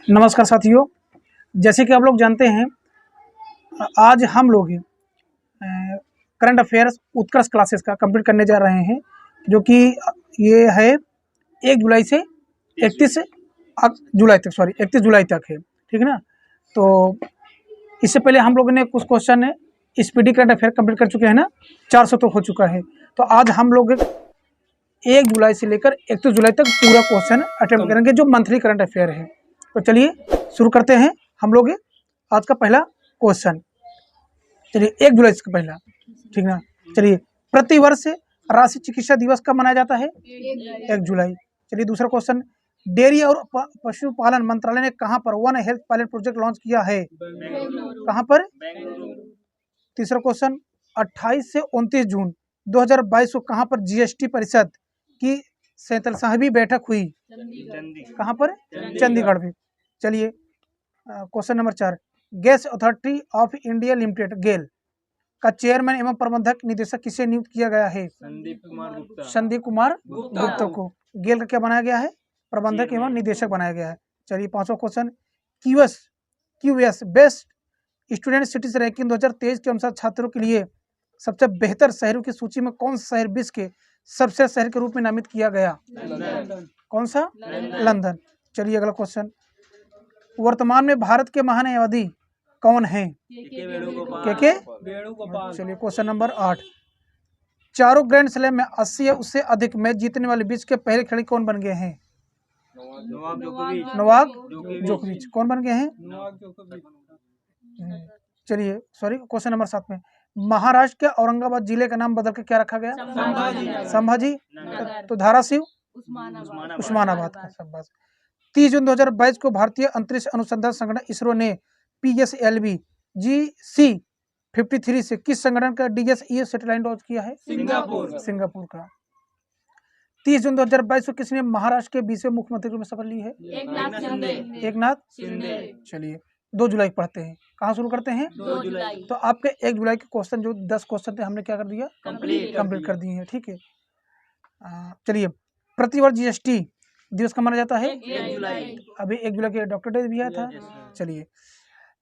नमस्कार साथियों, जैसे कि आप लोग जानते हैं, आज हम लोग करंट अफेयर्स उत्कर्ष क्लासेस का कंप्लीट करने जा रहे हैं, जो कि ये है 1 जुलाई से 31 जुलाई तक, 31 जुलाई तक है, ठीक है ना। तो इससे पहले हम लोगों ने कुछ question speedy current affair complete कर चुके हैं ना, 400 तो हो चुका है। तो आज हम लोग 1 जुलाई से लेकर 31 जुलाई तक पूरा क्वेश्चन अटेम्प्ट करेंगे, जो मंथली करंट अफेयर है। तो चलिए शुरू करते हैं हम लोग आज का पहला क्वेश्चन। चलिए 1 जुलाई से पहला, ठीक ना। चलिए, प्रतिवर्ष राष्ट्रीय चिकित्सा दिवस कब मनाया जाता है? 1 जुलाई। चलिए दूसरा क्वेश्चन, डेयरी और पशुपालन मंत्रालय ने कहां पर one health pilot project launch किया है? कहां पर? तीसरा क्वेश्चन, 28 से 29 जून 2022 को कहां पर जीएसटी परिषद की 47वीं बैठक हुई? कहां पर? चंडीगढ़ में। चलिए question number 4, gas authority of India limited GAIL का चेयरमैन एवं प्रबंधक निदेशक किसे नियुक्त किया गया है? संदीप कुमार गुप्ता को गेल का क्या बनाया गया है? प्रबंधक एवं निदेशक बनाया गया है। चलिए पांचवा question, QS best student cities ranking 2023 के अनुसार छात्रों के लिए सबसे बेहतर शहरों की सूची में कौन सा शहर विश्व के सबसे शहर के रूप में नामित किया गया? कौन सा? लंदन। चलिए अगला क्वेश्चन, वर्तमान में भारत के महान्यायवादी कौन हैं? के? चलिए क्वेश्चन नंबर 8, चारों ग्रैंड स्लैम में 80 या उससे अधिक मैच जीतने वाले विश्व के पहले खिलाड़ी कौन बन गए हैं? नोवाक जोकोविच। कौन बन गए हैं? चलिए क्वेश्चन नंबर 7 में, महाराष्ट्र के औरंगाबाद जिले का नाम बदल के क्या रखा गया? संभाजी। तो धाराशिव उस्मानाबाद का संभाज। 30 जून 2022 को भारतीय अंतरिक्ष अनुसंधान संगठन इसरो ने PSLV GC53 से किस संगठन का DSEO सैटेलाइट लॉन्च किया है? सिंगापुर का। 30 जून 2022 को किसने महाराष्ट्र के 20वें मुख्यमंत्री के रूप में शपथ ली है? एकनाथ शिंदे। चलिए 2 जुलाई पढ़ते हैं। कहाँ शुरू करते हैं? 2 जुलाई। तो आपके 1 जुलाई के क्वेश्चन जो 10 क्वेश्चन थे, हमने क्या कर दिया? कंप्लीट कर दिए हैं, ठीक है। चलिए, प्रतिवर्ष जीएसटी दिवस कब मनाया जाता है? 1 जुलाई। अभी 1 जुलाई के डॉक्टर डे भी आया था। चलिए,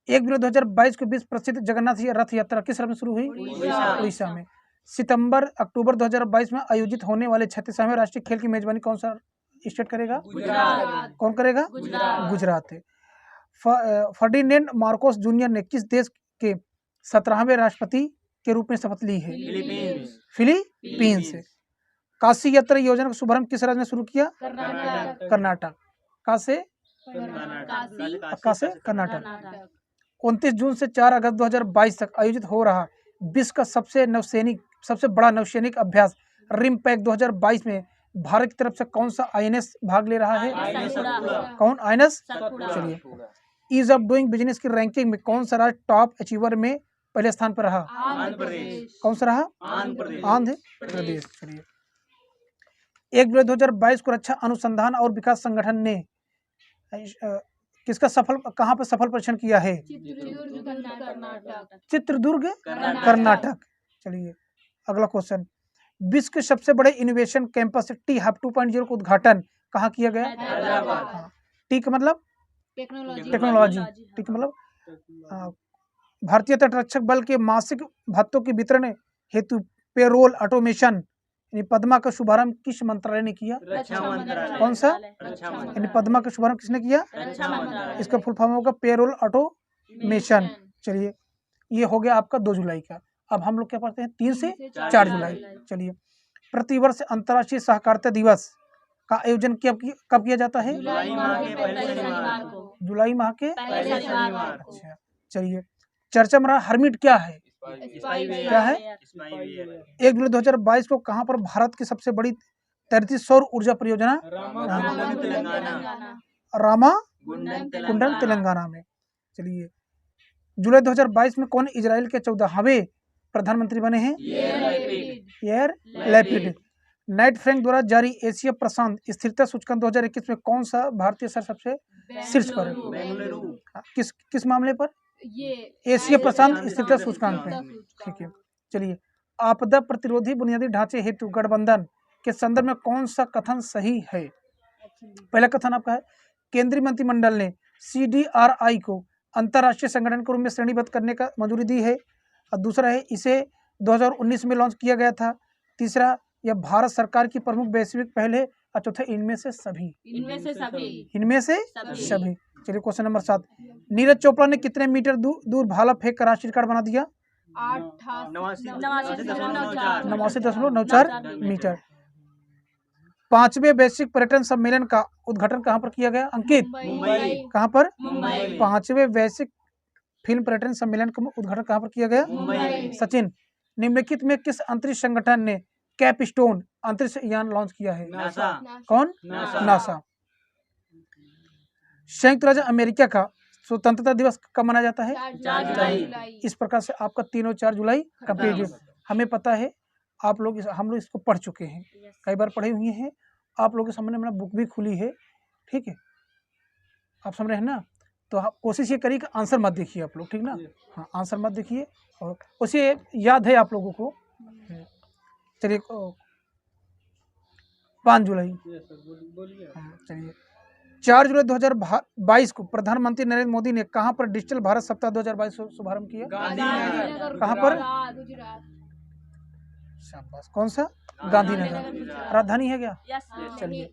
1 जुलाई 2022 को विश्व प्रसिद्ध जगन्नाथ रथ यात्रा किस राज्य में शुरू हुई? उड़ीसा में। सितंबर अक्टूबर 2022 में आयोजित होने वाले 36वें राष्ट्रीय खेल की मेजबानी कौन सा स्टेट करेगा? गुजरात। कौन करेगा? गुजरात है। फर्डिनेंड मार्कोस जूनियर ने किस देश के 17वें राष्ट्रपति के रूप में शपथ ली है? फिलीपींस से। काशी यात्रा योजना का शुभारंभ किस राज्य ने शुरू किया? कर्नाटक। कर्नाटक। 29 जून से 4 अगस्त 2022 तक आयोजित हो रहा विश्व का सबसे बड़ा नौसैनिक अभ्यास रिमपैक 2022 में भारत की तरफ से कौन सा INS भाग ले रहा है? कौन? INS। चलिए, ईज ऑफ डूइंग बिजनेस की रैंकिंग में कौन सा राज्य टॉप अचीवर में पहले स्थान पर रहा? कौन सा रहा? आंध्र प्रदेश। चलिए, 1 जुलाई 2022 को रक्षा अनुसंधान और विकास संगठन ने किसका कहां पर सफल परीक्षण किया है? चित्रदुर्ग कर्नाटक। चलिए अगला क्वेश्चन, विश्व के सबसे बड़े इनोवेशन कैंपस टी हब 2.0 का उद्घाटन कहाँ किया गया? टी का मतलब टेक्नोलॉजी। टी का मतलब भारतीय तटरक्षक बल के मासिक भत्तों के वितरण हेतु पेरोल ऑटोमेशन पद्मा का शुभारंभ किस मंत्रालय ने किया? कौन सा? पद्मा का शुभारंभ किसने किया? इसका फुल फॉर्म होगा पेरोल ऑटोमेशन। चलिए, ये हो गया आपका 2 जुलाई का। अब हम लोग क्या पढ़ते हैं? 3 से 4 जुलाई। चलिए, प्रतिवर्ष अंतर्राष्ट्रीय सहकारिता दिवस का आयोजन कब किया जाता है? जुलाई माह के पहले शनिवार। अच्छा, चलिए, चर्चा में रहा हर्मिट क्या है? क्या है? 1 जुलाई 2022 को कहां पर भारत की सबसे बड़ी तैरती सौर ऊर्जा परियोजना? रामागुंडम तेलंगाना में। चलिए, जुलाई 2022 में कौन इजराइल के 14वें प्रधानमंत्री बने हैं? यार लैपिड। नाइट फ्रैंक द्वारा जारी एशिया प्रशांत स्थिरता सूचकांक 2021 में कौन सा भारतीय शहर सबसे शीर्ष पर है? किस मामले पर? एशिया प्रशांत स्थिरता सूचकांक में। ठीक है, चलिए, आपदा प्रतिरोधी बुनियादी ढांचे हेतु गठबंधन के संदर्भ में कौन सा कथन सही है? पहला कथन आपका है, केंद्रीय मंत्रिमंडल ने CDRI को अंतर्राष्ट्रीय संगठन के रूप में श्रेणीबद्ध करने का मंजूरी दी है। और दूसरा है, इसे 2019 में लॉन्च किया गया था। तीसरा, यह भारत सरकार की प्रमुख वैश्विक पहल है। और चौथा, इनमें से सभी। चलिए क्वेश्चन नंबर 7, नीरज चोपड़ा ने कितने मीटर दूर भाला फेंक कर राष्ट्रीय रिकॉर्ड बना दिया? 89.94 मीटर। 5वें वैश्विक पर्यटन सम्मेलन का उद्घाटन कहाँ पर किया गया अंकित? कहाँ पर? 5वें वैश्विक फिल्म पर्यटन सम्मेलन का उद्घाटन कहाँ पर किया गया? सचिन, निम्नलिखित में किस अंतरिक्ष संगठन ने कैपस्टोन अंतरिक्ष यान लॉन्च किया है? कौन? नासा। संयुक्त राज्य अमेरिका का स्वतंत्रता दिवस कब मनाया जाता है? 4 जुलाई। इस प्रकार से आपका तीनों 4 जुलाई कंप्लीट। हमें पता है, आप लोग हम लोग इसको पढ़ चुके हैं, कई बार पढ़े हुए हैं। आप लोगों के सामने मेरा बुक भी खुली है, ठीक है, आप समझ रहे हैं ना? तो आप कोशिश ये करिए कि आंसर मत देखिए आप लोग, ठीक ना? हाँ, आंसर मत देखिए और उसे याद है आप लोगों को। चलिए 5 जुलाई। चलिए 4 जुलाई 2022 को प्रधानमंत्री नरेंद्र मोदी ने कहाँ पर डिजिटल भारत सप्ताह 2022 शुभारंभ किया? कहाँ पर? शाबाश, कौन सा? गांधीनगर। राजधानी है क्या? चलिए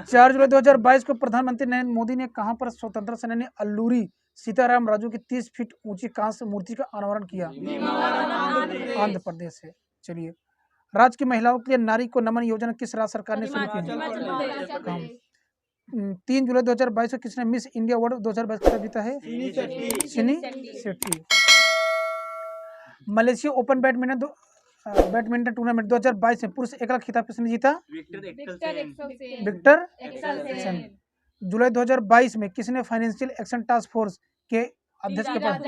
4 जुलाई 2022 को प्रधानमंत्री नरेंद्र मोदी ने कहां पर स्वतंत्रता सेनानी अल्लूरी सीताराम राजू की 30 फीट ऊंची कांस्य मूर्ति का अनावरण किया? आंध्र प्रदेश से। चलिए, राज्य की महिलाओं के लिए नारी को नमन योजना किस राज्य सरकार ने शुरू की? 3 जुलाई 2022 को किसने मिस इंडिया वर्ल्ड 2022 का जीता है? सिनी Shetty. Malaysia open badminton tournament 2022 में पुरुष एकल खिताब किसने जीता? Victor Excel. जुलाई 2022 में किसने फाइनेंशियल एक्शन टास्क फोर्स के अध्यक्ष के पद?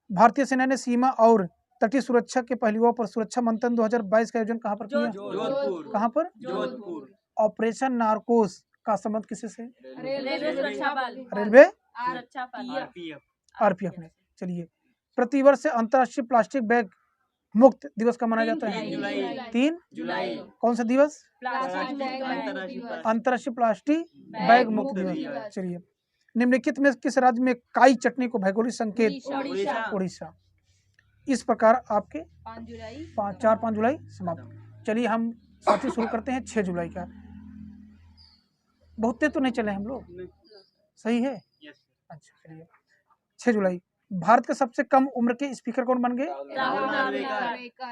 भारतीय सेना ने सीमा और तटीय सुरक्षा के पहलुओं पर सुरक्षा मंथन 2022 का आयोजन कहां पर किया? कहां पर? ऑपरेशन नारकोस का संबंध किससे से? रेलवे आरपीएफ ने। चलिए, प्रतिवर्ष अंतर्राष्ट्रीय प्लास्टिक बैग मुक्त दिवस का मनाया जाता है? 3 जुलाई। कौन सा दिवस? अंतर्राष्ट्रीय प्लास्टिक बैग मुक्त दिवस। चलिए, निम्नलिखित में किस राज्य में काई चटनी को भौगोलिक संकेत? उड़ीसा। इस प्रकार आपके 4-5 जुलाई समाप्त। चलिए हम साथी शुरू करते हैं 6 जुलाई का। बहुत तेज तो नहीं चले हम लोग, सही है? अच्छा, चलिए 6 जुलाई, भारत के सबसे कम उम्र के स्पीकर कौन बन गए?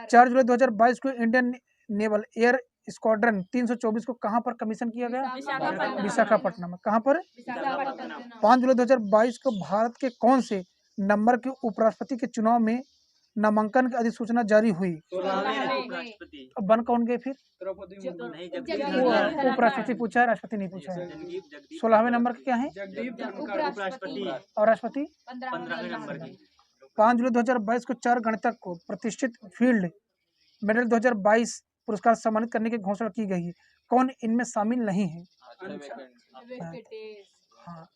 4 जुलाई 2022 को इंडियन नेवल एयर स्क्वाड्रन 324 को कहां पर कमीशन किया गया? विशाखापट्टनम में। कहां पर? 5 जुलाई 2022 को भारत के कौन से नंबर के उपराष्ट्रपति के चुनाव में नामांकन की अधिसूचना जारी हुई? अब बन कौन गए फिर? उपराष्ट्रपति पूछा है, राष्ट्रपति नहीं पूछा है। 16वें नंबर के क्या है? और राष्ट्रपति 5 जुलाई 2022 को 4 गणितज्ञ को प्रतिष्ठित फील्ड मेडल 2022 पुरस्कार सम्मानित करने की घोषणा की गई है। कौन इनमें शामिल नहीं है? हाँ,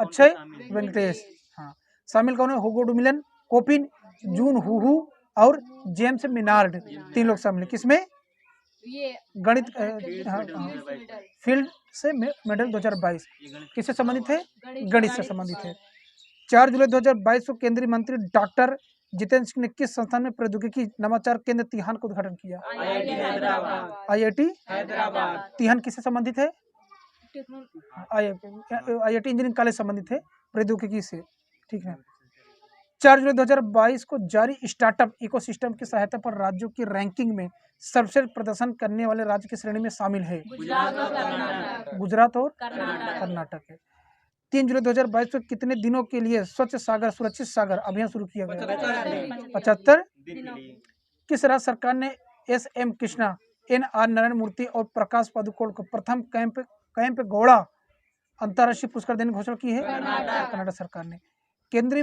अक्षय वेंकटेश। हाँ, शामिल कौन है? हुगो डुमिलन, कोपिन, जून हुहू और जेम्स मिनार्ड, 3 लोग शामिल। किसमें? गणित फील्ड से मेडल 2022 किससे संबंधित है? गणित से संबंधित है। 4 जुलाई 2022 को केंद्रीय मंत्री डॉक्टर जितेंद्र सिंह ने किस संस्थान में प्रौद्योगिकी नवाचार केंद्र तिहान का उद्घाटन किया? IIT हैदराबाद। तिहान किससे संबंधित है? IIT इंजीनियरिंग कॉलेज संबंधित है प्रौद्योगिकी से, ठीक है। 4 जुलाई 2022 को जारी स्टार्टअप इकोसिस्टम की सहायता पर राज्यों की रैंकिंग में सर्वश्रेष्ठ प्रदर्शन करने वाले राज्य की श्रेणी में शामिल है? गुजरात और कर्नाटक है। 3 जुलाई 2022 को कितने दिनों के लिए स्वच्छ सागर सुरक्षित सागर अभियान शुरू किया गया? 75 दिन। किस राज्य सरकार ने SM कृष्णा, NR नारायण मूर्ति और प्रकाश पादुकोण को प्रथम कैंप गौड़ा अंतर्राष्ट्रीय पुरस्कार देने की घोषणा की है? कर्नाटक सरकार ने। केंद्रीय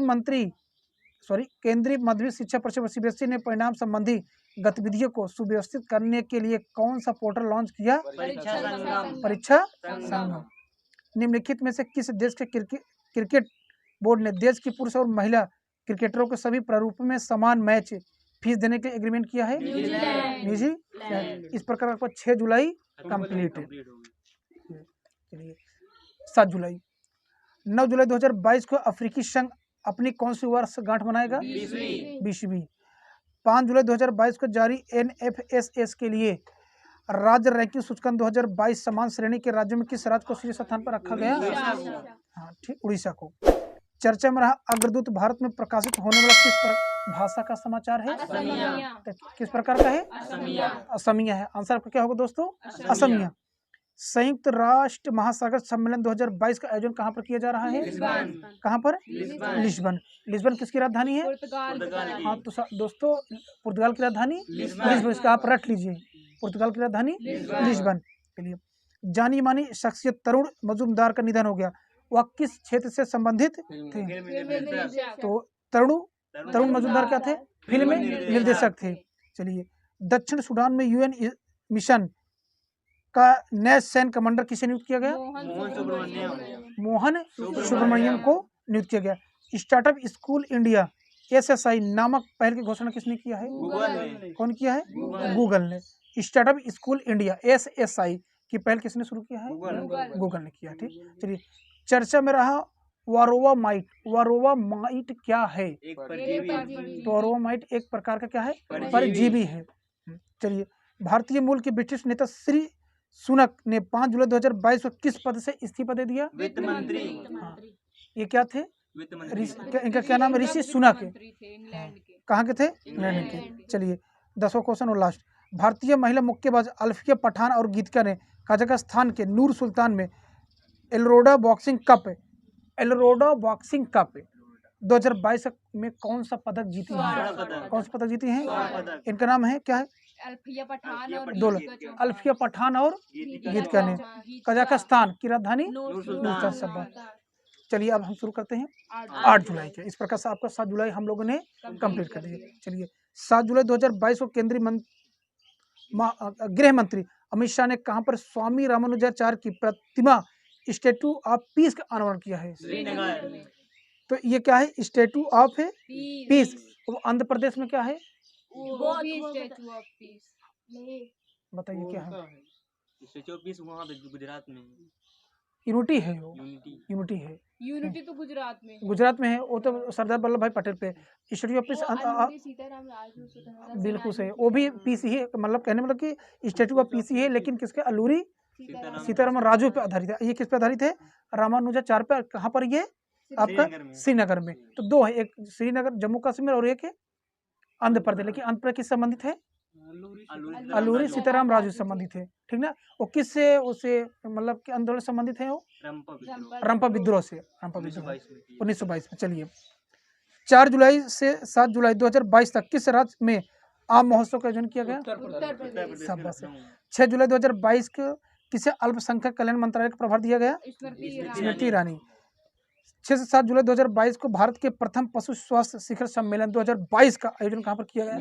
माध्यमिक शिक्षा परिषद CBSE ने परिणाम संबंधी गतिविधियों को सुव्यवस्थित करने के लिए कौन सा पोर्टल लॉन्च किया? परीक्षा संगम। निम्नलिखित में से किस देश के क्रिकेट बोर्ड ने देश की पुरुष और महिला क्रिकेटरों के सभी प्रारूपों में समान मैच फीस देने के एग्रीमेंट किया है न्यूजीलैंड। इस प्रकार आपका 6 जुलाई कंप्लीट है। चलिए 7 जुलाई 9 जुलाई 2022 को अफ्रीकी संघ अपनी कौन सी वर्षगांठ मनाएगा? 20वीं। 5 जुलाई 2022 को जारी NFSS के लिए राज्य रैंकिंग सूचकांक 2022 समान श्रेणी के राज्यों में किस राज्य को शीर्ष स्थान पर रखा गया? हाँ ठीक, उड़ीसा को। चर्चा में रहा अग्रदूत भारत में प्रकाशित होने वाला किस भाषा का समाचार है? किस प्रकार का है? असमिया है। आंसर आपका क्या होगा दोस्तों? असमिया। संयुक्त राष्ट्र महासागर सम्मेलन 2022 का आयोजन कहाँ पर किया जा रहा है? कहाँ पर? लिस्बन। लिस्बन किसकी राजधानी है? हाँ तो दोस्तों पुर्तगाल की राजधानी लिस्बन, इसका आप रट लीजिए, पुर्तगाल की राजधानी लिस्बन। चलिए जानी मानी शख्सियत तरुण मजूमदार का निधन हो गया, वह किस क्षेत्र से संबंधित थे? तो तरुण मजूमदार क्या थे? फिल्म निर्देशक थे। चलिए दक्षिण सूडान में UN मिशन का नया सैन्य कमांडर किसे नियुक्त किया गया? मोहन सुब्रमण्यम को नियुक्त किया गया। स्टार्टअप स्कूल इंडिया SSI नामक पहल की घोषणा किसने किया है? कौन किया है? गूगल ने। स्टार्टअप स्कूल इंडिया SSI की पहल किसने शुरू किया है? गूगल ने किया। ठीक, चलिए चर्चा में रहा वारोवा माइट। वारोवा माइट क्या है? तो वारोवा माइट एक प्रकार का क्या है? परजीवी है। चलिए भारतीय मूल के ब्रिटिश नेता श्री सुनक ने 5 जुलाई 2022 को किस पद से इस्तीफा दे दिया? वित्त मंत्री। हाँ, ये क्या थे? इनका क्या नाम है? ऋषि सुनक। कहाँ के थे? इंग्लैंड के। चलिए 10वां क्वेश्चन और लास्ट। भारतीय महिला मुक्केबाज अल्फिया पठान और गीतिका ने कजाकिस्तान के नूर सुल्तान में एल्रोडा बॉक्सिंग कप 2022 में कौन सा पदक जीती है? कौन सा पदक जीती हैं? इनका नाम है क्या है? अल्फिया पठान और गीतिका ने। कजाकिस्तान की राजधानी नूर। चलिए अब हम शुरू करते हैं 8 जुलाई के। इस प्रकार से आपका 7 जुलाई हम लोगों ने कंप्लीट कर दिया। चलिए 7 जुलाई 2022 को केंद्रीय गृह मंत्री अमित शाह ने कहां पर स्वामी रामानुजाचार्य की प्रतिमा स्टैटू ऑफ पीस का अनावरण किया है? तो ये क्या है? Statue of peace. वो आंध्र प्रदेश में क्या है? Statue of peace. बताइए क्या है? स्टैचू ऑफ पीस वहाँ पे गुजरात में यूनिटी है। वो यूनिटी है। यूनिटी तो गुजरात में है। वो तो सरदार वल्लभ भाई पटेल पे। स्टैचू ऑफ पीस बिल्कुल सही। वो भी पीस ही है, मतलब कहने मतलब कि स्टैचू ऑफ पीस ही है, लेकिन किसके? अलूरी सीतारामन राजू पे आधारित है। ये किस पे आधारित है? रामानुजाचार्य पे। कहाँ पर? ये आपका श्रीनगर में। तो दो है, एक श्रीनगर जम्मू कश्मीर और एक है आंध्र प्रदेश। लेकिन आंध्र प्रदेश किस संबंधित है? अलूरी सीताराम राजू संबंधित है। ठीक ना। वो किससे? उसे मतलब कि आंदोलन संबंधित है? वो रंपा विद्रोह से। 1922 में। चलिए 4 जुलाई से 7 जुलाई 2022 तक किस राज्य में आम महोत्सव का आयोजन किया गया? शाबाश। 6 जुलाई 2022 को किसे अल्पसंख्यक कल्याण मंत्रालय का प्रभार दिया गया? स्मृति ईरानी। 6 से 7 जुलाई 2022 को भारत के प्रथम पशु स्वास्थ्य शिखर सम्मेलन 2022 का आयोजन कहां पर किया गया?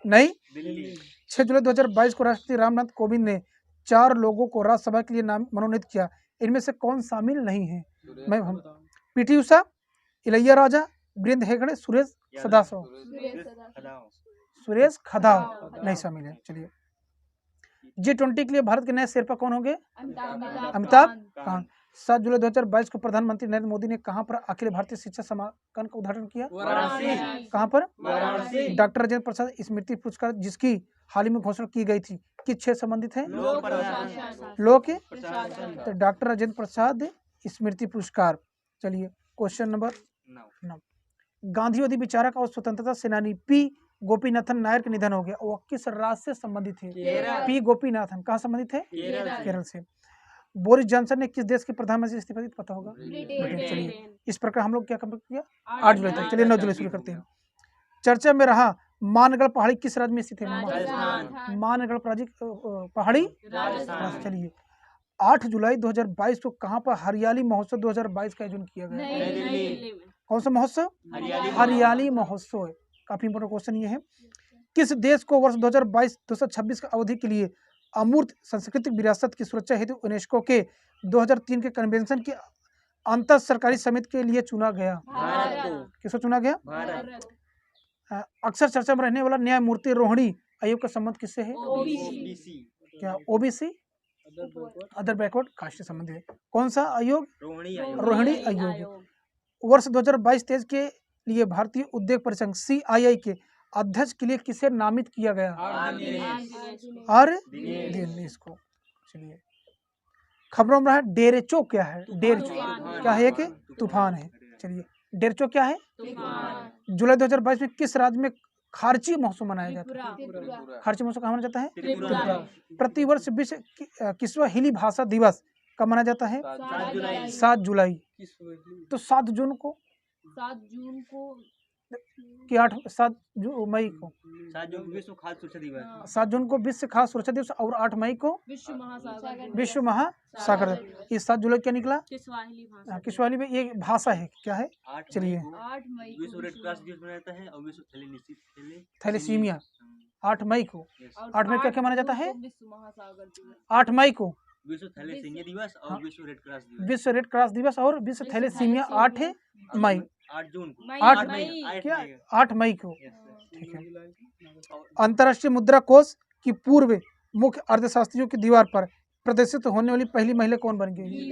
नहीं, 6 जुलाई 2022 को राष्ट्रपति रामनाथ कोविंद ने 4 लोगों को राज्यसभा के लिए मनोनीत किया। इनमें से कौन शामिल नहीं है? मैं PT उषा, इलैया राजा, वीरेंद्र हेगड़े, सुरेश खदाव नहीं शामिल है। चलिए G20 के लिए भारत के नए शेरपा कौन होंगे? अमिताभ कांत। 7 जुलाई 2022 को प्रधानमंत्री नरेंद्र मोदी ने कहां पर अखिल भारतीय शिक्षा समागम का उद्घाटन किया? कहां पर? डॉक्टर राजेंद्र प्रसाद स्मृति पुरस्कार, जिसकी हाल ही में घोषणा की गई थी, किस क्षेत्र संबंधित है? लोक। तो डॉक्टर राजेंद्र प्रसाद स्मृति पुरस्कार। चलिए क्वेश्चन नंबर 9। गांधीवादी विचारक और स्वतंत्रता सेनानी P गोपीनाथन नायर के निधन हो गया। वो किस राज्य से संबंधित है? P गोपीनाथन कहाँ संबंधित है? केरल से। बोरिस जॉनसन ने किस देश के प्रधानमंत्री इस्तीफा दिया? पता होगा, ब्रिटेन। चलिए इस प्रकार हम लोग क्या कंप्लीट किया? 8 जुलाई तक। चलिए 9 जुलाई शुरू करते हैं। चर्चा में रहा मानगढ़ पहाड़ी किस राज्य में स्थित है? मानगढ़ पहाड़ी। चलिए 8 जुलाई 2022 को कहां पर हरियाली महोत्सव 2022 का आयोजन किया गया? कौन सा महोत्सव? हरियाली महोत्सव। काफी इंपोर्टेंट क्वेश्चन ये है। किस देश को वर्ष 2022-2026 का अवधि के लिए अमूर्त सांस्कृतिक विरासत की सुरक्षा हेतु यूनेस्को के 2003 के कन्वेंशन की अंतर सरकारी समिति के लिए चुना गया? किसको चुना गया? अक्सर चर्चा में रहने वाला न्यायमूर्ति रोहिणी आयोग का संबंध किससे है? ओबीसी क्या ओबीसी अदर बैकवर्ड कास्ट से संबंधित है? कौन सा आयोग? रोहिणी आयोग। वर्ष 2022-23 के लिए भारतीय उद्योग परिसंघ CII के अध्यक्ष के लिए किसे नामित किया गया? आर दिनेश को। चलिए, खबरों में है डेरेचो क्या है? डेरेचो क्या है? कि तूफान है। चलिए, डेरेचो क्या है? जुलाई 2022 में किस राज्य में खारची महोत्सव मनाया जाता है? खारची महोत्सव कहाँ मनाया जाता है? त्रिपुरा। प्रतिवर्ष विश्व किसवा हिली भाषा दिवस कब मनाया जाता है? 7 जुलाई। तो 7 जून को कि 7 मई को? 7 जून विश्व खाद्य सुरक्षा दिवस। 7 जून को विश्व खाद्य सुरक्षा दिवस और 8 मई को विश्व महासागर दिवस। ये 7 जुलाई क्या निकला? किस्वाहिली में ये भाषा है, क्या है? चलिए, विश्व रेड क्रॉस दिवस मनाया जाता है और विश्व थैलेसीमिया 8 मई को। 8 मई क्या माना जाता है? 8 मई को विश्व थैलेसीमिया दिवस और विश्व रेड क्रॉस दिवस। विश्व रेड क्रॉस दिवस और विश्व थैलेसीमिया 8 मई। 8 जून को। 8 मई को। ठीक है। अंतर्राष्ट्रीय मुद्रा कोष की पूर्व मुख्य अर्थशास्त्रियों की दीवार पर प्रदर्शित होने वाली पहली महिला कौन बन गई?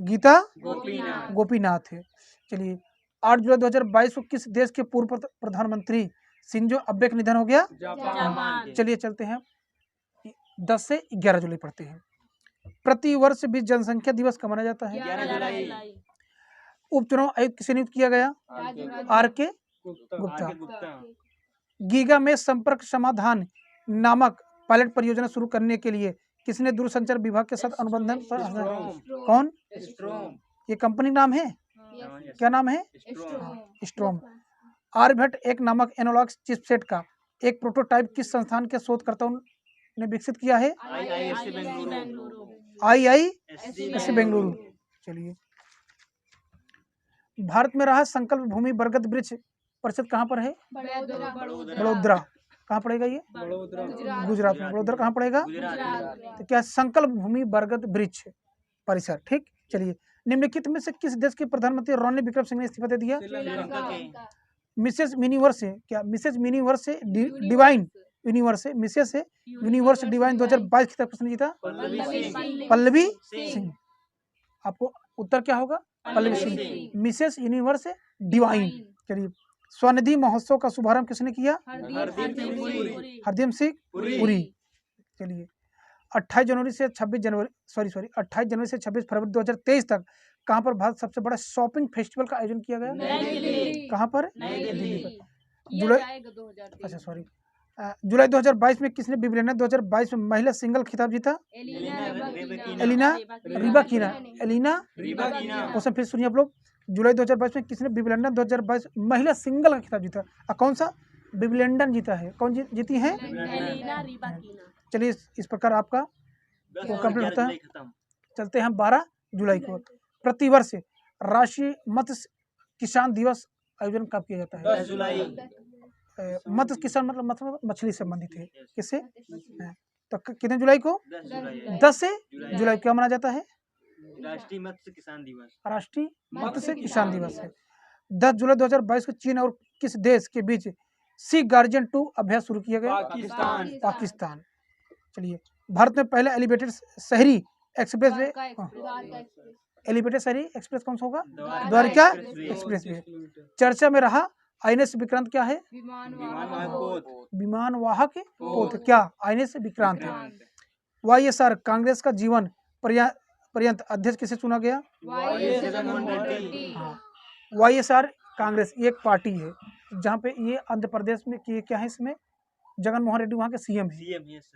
गीता गोपीनाथ है। चलिए, 8 जुलाई 2022 को किस देश के पूर्व प्रधानमंत्री शिंजो अबे का निधन हो गया? चलिए चलते हैं, 10 से 11 जुलाई पढ़ते हैं। प्रति वर्ष विश्व जनसंख्या दिवस कब मनाया जाता है? 11 जुलाई। उपचुनाव आयुक्त किसे नियुक्त किया गया? RK गुप्ता। गीगा में संपर्क समाधान नामक पायलट परियोजना शुरू करने के लिए किसने दूरसंचार विभाग के साथ अनुबंधन? कौन? ये कंपनी नाम है, क्या नाम है? स्ट्रोम। आर्यभट्ट एक नामक एनालॉग चिपसेट का एक प्रोटोटाइप किस संस्थान के शोधकर्ताओं ने विकसित किया है? IISc बेंगलुरु। चलिए, भारत में रहा संकल्प भूमि बरगद वृक्ष परिषद कहाँ पर है? बड़ोदरा। कहाँ पड़ेगा ये? गुजरात में। बड़ोदरा कहाँ पड़ेगा? तो क्या संकल्प भूमि बरगद वृक्ष परिषद। ठीक। चलिए, निम्नलिखित में से किस देश के प्रधानमंत्री रणनील विक्रमसिंघे ने इस्तीफा दे दिया? मिसेस यूनिवर्स है क्या? मिसेस यूनिवर्स है डिवाइन यूनिवर्स है, मिसेस है यूनिवर्स डिवाइन 2022 खिताब किसने जीता? पल्लवी सिंह। आपको उत्तर क्या होगा? Pallavi Singh. Mrs universe divine. चलिए, स्वनिधि महोत्सव का शुभारंभ किसने किया? हरदीप सिंह पुरी। चलिए, 28 जनवरी से 26 फरवरी 2023 तक कहां पर भारत सबसे बड़ा शॉपिंग फेस्टिवल का आयोजन किया गया? कहां पर? दिल्ली पर। जुलाई 2022 में किसने विंबलडन 2022 में महिला सिंगल खिताब जीता? Elena Rybakina. क्वेश्चन फिर सुनिए आप लोग। जुलाई 2022 में किसने विंबलडन 2022 महिला सिंगल का खिताब जीता? कौन सा? विंबलडन जीता है। कौन जीती है? चलिए, इस प्रकार आपका वो कंप्लीट होता है। चलते हैं 12 जुलाई को। प्रतिवर्ष राष्ट्रीय मत्स्य किसान दिवस आयोजन कब किया जाता है? 10 जुलाई। मत्स्य किसान मतलब मछली संबंधित है। किससे? तो कितने जुलाई को? 10 जुलाई क्या मनाया जाता है? राष्ट्रीय मत्स्य किसान दिवस। राष्ट्रीय मत्स्य किसान दिवस है। 10 जुलाई 2022 को चीन और किस देश के बीच सी गार्जियन 2 अभ्यास शुरू किया गया? पाकिस्तान। चलिए, भारत में पहले एलिवेटेड शहरी एक्सप्रेस वे एलिवेटेड शहरी एक्सप्रेस कौन सा होगा? Dwarka express way. चर्चा में रहा INS विक्रांत क्या है? विमान वाहक पोत। क्या? INS विक्रांत है। YSR कांग्रेस का जीवन पर्यंत अध्यक्ष किसे चुना गया? YSR कांग्रेस एक पार्टी है जहाँ पे ये आंध्र प्रदेश में क्या है? इसमें जगन मोहन रेड्डी वहाँ के CM है।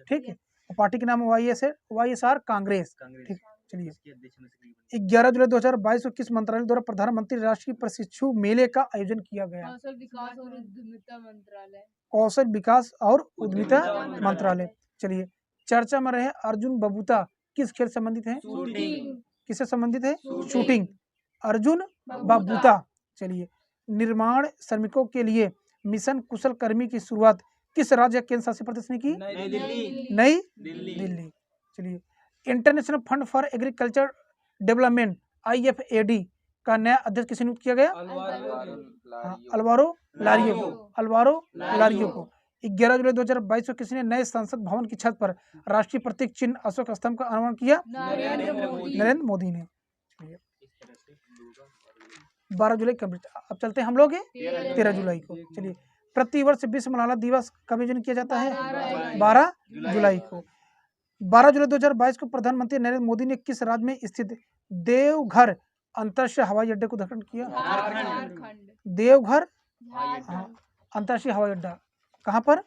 ठीक है, पार्टी के नाम YSR कांग्रेस। ठीक। चलिए, 11 जुलाई 2022 को किस मंत्रालय द्वारा प्रधानमंत्री राष्ट्रीय प्रशिक्षु मेले का आयोजन किया गया? कौशल विकास और उद्यमिता मंत्रालय। चलिए, चर्चा में रहे अर्जुन बबूता किस खेल संबंधित है? किससे संबंधित है? शूटिंग। अर्जुन बबूता। चलिए, निर्माण श्रमिकों के लिए मिशन कुशल कर्मी की शुरुआत किस राज्य केंद्र शासित प्रदेश ने की? नई दिल्ली। चलिए, international fund for agriculture development IFAD का नया अध्यक्ष किसे नियुक्त किया गया? अलवारो लारियो को, अल्वारो लारियो को। 11 जुलाई 2022 को किसने नए संसद भवन की छत पर राष्ट्रीय प्रतीक चिन्ह अशोक स्तंभ का अनावरण किया? नरेंद्र मोदी ने। 12 जुलाई कंप्लीट। अब चलते हैं हम लोग 13 जुलाई को। चलिए, प्रतिवर्ष विश्व मलाला दिवस कब आयोजन किया जाता है? 12 जुलाई को। 12 जुलाई 2022 को प्रधानमंत्री नरेंद्र मोदी ने किस राज्य में स्थित देवघर अंतर्राष्ट्रीय हवाई अड्डे को उद्घाटन किया? देवघर अंतर्राष्ट्रीय हवाई अड्डा कहाँ पर?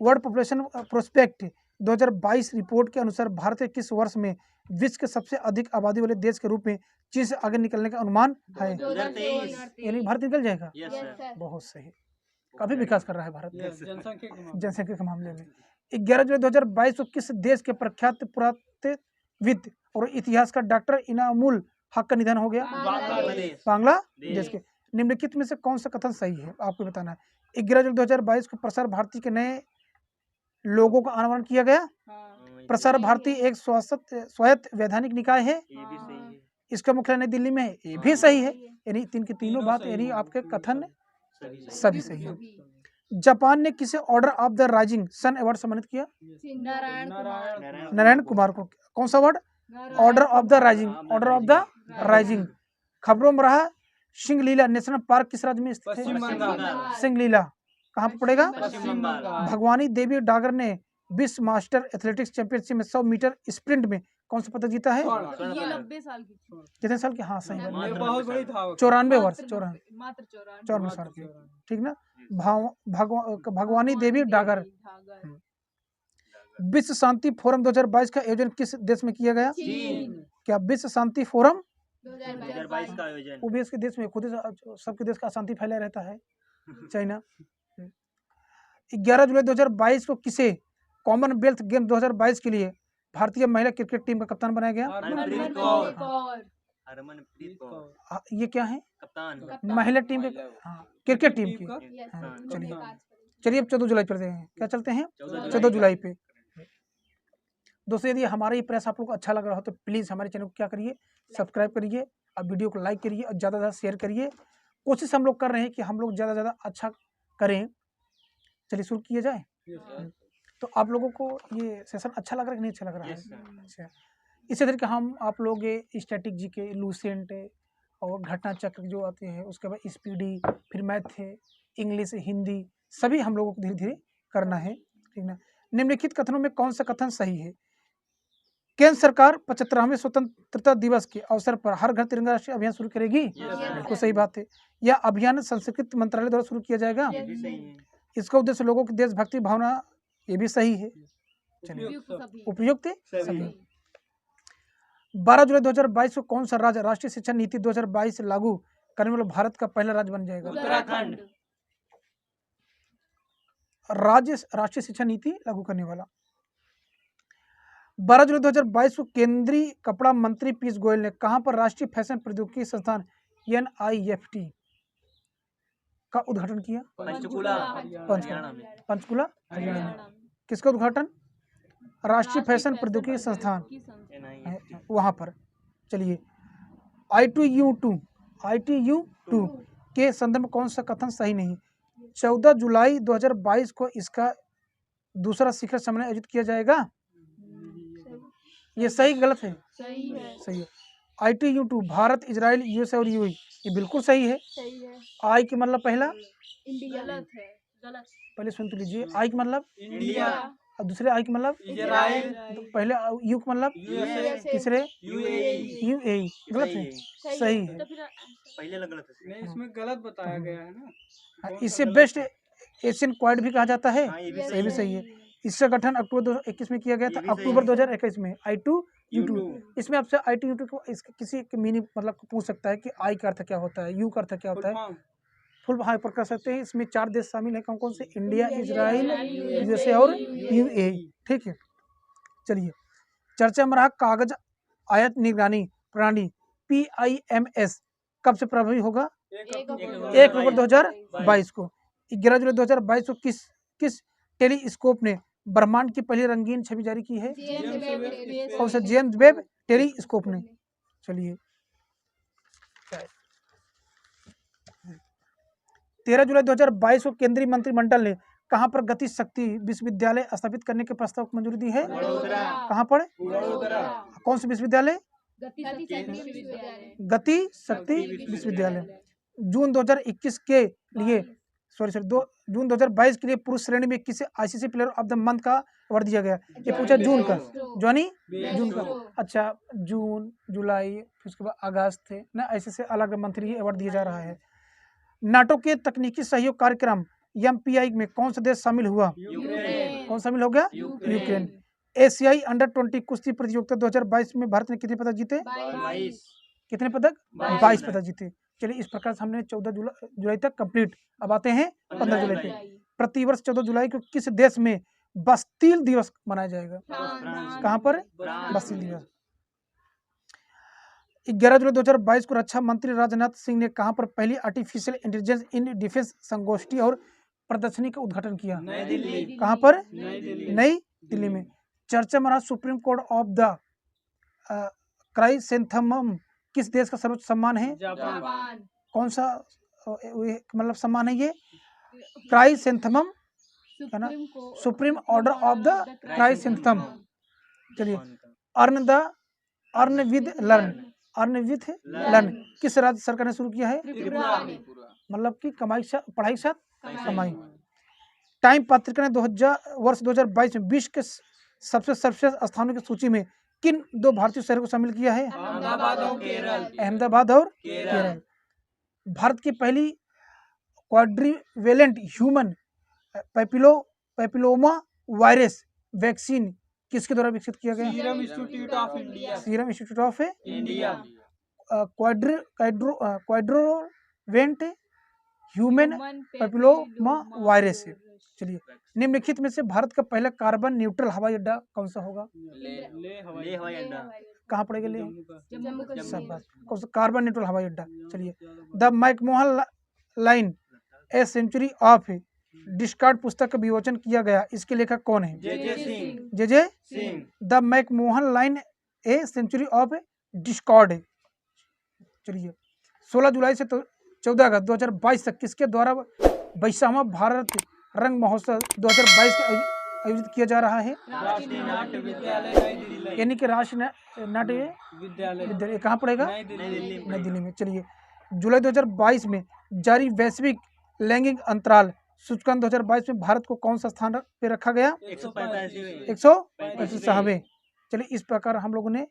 वर्ल्ड पॉपुलेशन प्रोस्पेक्ट 2022 रिपोर्ट के अनुसार भारत के किस वर्ष में विश्व के सबसे अधिक आबादी वाले देश के रूप में चीन से आगे निकलने का अनुमान है? यानी भारत निकल जाएगा। बहुत सही, काफी विकास कर रहा है भारत जनसंख्या के मामले में। 11 जुलाई 2022 को किस देश के प्रख्यात पुरातत्वविद और इतिहासकार डॉक्टर इनामुल हक का निधन हो गया? बांग्लादेश के। निम्नलिखित में से कौन सा कथन सही है आपको बताना है? 11 जुलाई 2022 को प्रसार भारती के नए लोगो का अनावरण किया गया। प्रसार भारती एक स्वायत्त वैधानिक निकाय है। इसका मुख्यालय नई दिल्ली में है। ये भी सही है। यानी तीन की तीनों बात यानी आपके कथन सभी सही है। जापान ने किसे order of the rising sun award सम्मानित किया? नारायण कुमार को। कौन सा अवार्ड? Order of the rising. Order of the rising. खबरों में रहा सिंगलीला नेशनल पार्क किस राज्य में स्थित है? सिंगलीला कहाँ पर पड़ेगा? भगवानी देवी डागर ने विश्व मास्टर एथलेटिक्स चैंपियनशिप में 100 मीटर स्प्रिंट में कौन सा पदक जीता है? ये 90 साल की थी। कितने साल की? हाँ सही बात, बहुत बड़ी था। 94 वर्ष, मात्र 54 साल की, ठीक ना। भगवानी देवी डागर। विश्व शांति फोरम 2022 का आयोजन किस देश में किया गया? क्या विश्व शांति फोरम 2022 का आयोजन वो भी इसके देश में, खुद सबके देश का अशांति फैला रहता है, चाइना। 11 जुलाई 2022 को किसे कॉमनवेल्थ गेम 2022 के लिए भारतीय महिला क्रिकेट टीम का कप्तान बनाया गया? हरमनप्रीत कौर। ये क्या है? कप्तान महिला टीम के, क्रिकेट टीम की। चलिए अब 14 जुलाई पर हैं। क्या चलते हैं? 14 जुलाई पे। दोस्तों यदि हमारा ये प्रयास आप लोग को अच्छा लग रहा हो तो प्लीज़ हमारे चैनल को क्या करिए, सब्सक्राइब करिए और वीडियो को लाइक करिए और ज़्यादा से ज़्यादा शेयर करिए। कोशिश हम लोग कर रहे हैं कि हम लोग ज़्यादा से ज़्यादा अच्छा करें। चलिए शुरू किया जाए। तो आप लोगों को ये सेशन अच्छा लग रहा है कि नहीं अच्छा लग रहा है? अच्छा, इसी तरीके हम आप लोग स्टैटिक जी के, लूसेंट और घटना चक्र जो आते हैं, उसके बाद स्पीडी, फिर मैथ है, इंग्लिश, हिंदी, सभी हम लोगों को धीरे धीरे करना है, ठीक ना। निम्नलिखित कथनों में कौन सा कथन सही है? केंद्र सरकार 75वें स्वतंत्रता दिवस के अवसर पर हर घर तिरंगा राष्ट्रीय अभियान शुरू करेगी। बिल्कुल सही बात है। यह अभियान संस्कृति मंत्रालय द्वारा शुरू किया जाएगा। इसका उद्देश्य लोगों की देशभक्ति भावना, ये भी सही है। चलिए उपयुक्त सभी। 12 जुलाई 2022 को कौन सा राज्य राष्ट्रीय शिक्षा नीति 2022 लागू करने वाला भारत का पहला राज्य बन जाएगा? उत्तराखंड। राज्य राष्ट्रीय शिक्षा नीति लागू करने वाला। 12 जुलाई 2022 को केंद्रीय कपड़ा मंत्री पीयूष गोयल ने कहां पर राष्ट्रीय फैशन प्रौद्योगिकी संस्थान NIFT का उद्घाटन किया? पंचकुला हरियाणा में। पंचकुला हरियाणा में। किसका उद्घाटन? राष्ट्रीय फैशन प्रौद्योगिकी संस्थान वहां पर। चलिए ITU2 के संदर्भ में कौन सा कथन सही नहीं? 14 जुलाई 2022 को इसका दूसरा शिखर सम्मेलन आयोजित किया जाएगा। ये सही गलत है? सही है। सही है। ITU2 भारत, इजराइल, USA और UAE, ये बिल्कुल सही है। आई की मतलब पहला इंडिया। गलत है, गलत। पहले सुन तो लीजिए। आई की मतलब इंडिया और दूसरे आई की मतलब इजराइल, तो पहले यू का मतलब USA, तीसरे UAE। UAE। गलत है? सही है। पहले गलत है। नहीं, इसमें गलत बताया गया है ना। इससे बेस्ट एशियन क्वाड भी कहा जाता है। हाँ, ये ये भी सही है। इसका गठन अक्टूबर 2021 में किया गया था। अक्टूबर 2021 में ITU2। इसमें आपसे ITU2 को किसी के मीनिंग मतलब पूछ सकता है कि आई का अर्थ क्या होता है, यू का अर्थ क्या होता है, फुल हाँ पर कर सकते हैं। इसमें 4 देश शामिल हैं। कौन कौन से? इंडिया, इजराइल, USA और UAE। ठीक है। चलिए चर्चा में रहा कागज आयात निगरानी प्रणाली PIMS कब से प्रभावी होगा? 1 अक्टूबर 2022 को। 11 जुलाई 2022 को किस टेलीस्कोप ने ब्रह्मांड की पहली रंगीन छवि जारी की है? कौन सा? जेम्स वेब टेलीस्कोप ने। चलिए 13 जुलाई 2022 को केंद्रीय मंत्रिमंडल ने कहाँ पर गति शक्ति विश्वविद्यालय स्थापित करने के प्रस्ताव को मंजूरी दी है? कहाँ पर? कौन सा विश्वविद्यालय? गति शक्ति विश्वविद्यालय। जून 2021 के लिए जून 2022 के लिए पुरुष श्रेणी में किसे ICC player of the month का अवार्ड दिया गया? ये पूछा जून का, जॉनी जून का। अच्छा, जून, जुलाई, फिर उसके बाद अगस्त थे ना, ऐसे से अलग मंथली अवार्ड दिया जा रहा है। नाटो के तकनीकी सहयोग कार्यक्रम एमपीआई में कौन सा देश शामिल हुआ? कौन शामिल हो गया? यूक्रेन। एशियाई अंडर 20 कुश्ती प्रतियोगिता 2022 में भारत ने कितने पदक जीते? 22। कितने पदक? 22 पदक जीते। चलिए, इस प्रकार से हमने 14 जुलाई तक कंप्लीट। अब आते हैं 15 जुलाई पे। प्रतिवर्ष 14 जुलाई को किस देश में बस्तील दिवस मनाया जाएगा? कहाँ पर? बस्तील दिवस। 11 जुलाई 2022 को रक्षा मंत्री राजनाथ सिंह ने कहाँ पर पहली आर्टिफिशियल इंटेलिजेंस इन डिफेंस संगोष्ठी और प्रदर्शनी का उद्घाटन किया? नई दिल्ली। कहाँ पर? नई दिल्ली में। चर्चा में रहा supreme court of the chrysanthemum किस देश का सर्वोच्च सम्मान है? जापान। कौन सा मतलब सम्मान है ये? क्राइसेंथेमम है ना, supreme order of the chrysanthemum. चलिए, अर्न विद लर्न किस राज्य सरकार ने शुरू किया है? मतलब कि कमाई पढ़ाई के साथ कमाई। टाइम पत्रिका ने वर्ष 2022 में विश्व के सबसे सर्वश्रेष्ठ स्थानों की सूची में किन 2 भारतीय शहरों को शामिल किया है? अहमदाबाद और केरल। भारत की पहली quadrivalent human papilloma virus vaccine किसके द्वारा विकसित किया गया? Serum institute of India. Serum institute of India. Quadrivalent human papilloma virus है। चलिए, निम्नलिखित में से भारत का पहला कार्बन न्यूट्रल हवाई अड्डा कौन सा होगा? ले हवाई अड्डा। कहाँ पड़ेगा ले? जम्मू कश्मीर। सब बात कौन सा? कार्बन न्यूट्रल हवाई अड्डा। चलिए, the McMahon line a century of discord पुस्तक का विमोचन किया गया, इसके लेखक कौन है? J Singh. The McMahon line a century of discord. चलिए, 16 जुलाई से 14 अगस्त 2022 तक किसके द्वारा 22वां भारत रंग महोत्सव 2022 का आयोजित किया जा रहा है? राष्ट्रीय नाट्य विद्यालय नई दिल्ली। यानी कि राष्ट्रीय नाट्य विद्यालय कहाँ पड़ेगा? नई दिल्ली। नई दिल्ली में। चलिए, जुलाई 2022 में जारी वैश्विक लैंगिक अंतराल सूचकांक 2022 में भारत को कौन सा स्थान पे रखा गया? 145वें। चलिए, इस प्रकार हम लोगों ने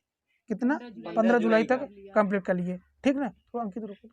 कितना 15 जुलाई तक कंप्लीट कर लिए। ठीक ना? तो अंकित रुको।